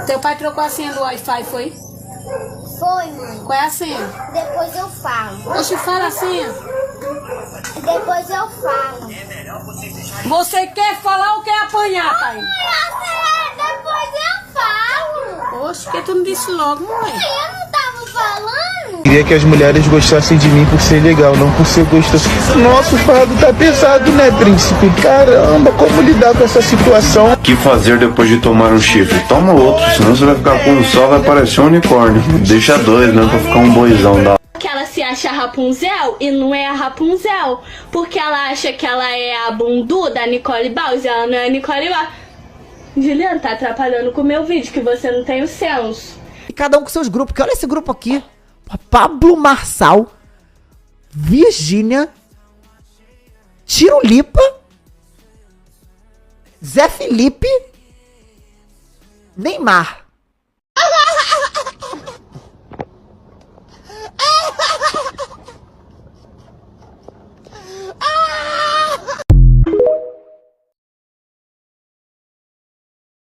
Teu pai trocou a senha do Wi-Fi, foi? Foi, mãe. Qual é a senha? Depois eu falo. Oxe, fala a senha. Depois eu falo. Você quer falar ou quer apanhar, pai? Depois eu falo. Oxe, por que tu não disse logo, mãe? Eu não tava falando. Queria que as mulheres gostassem de mim por ser legal, não por ser gostoso. Nossa, o fardo tá pesado, né, príncipe? Caramba, como lidar com essa situação? O que fazer depois de tomar um chifre? Toma outro, senão você vai ficar com um só, vai parecer um unicórnio. Deixa dois, né, pra ficar um boizão da... Que ela se acha Rapunzel e não é a Rapunzel, porque ela acha que ela é a bundu da Nicole Baus e ela não é a Nicole Baus. Juliana, tá atrapalhando com o meu vídeo, que você não tem o senso. E cada um com seus grupos, que olha esse grupo aqui. Pablo Marçal, Virgínia, Tirulipa, Zé Felipe, Neymar.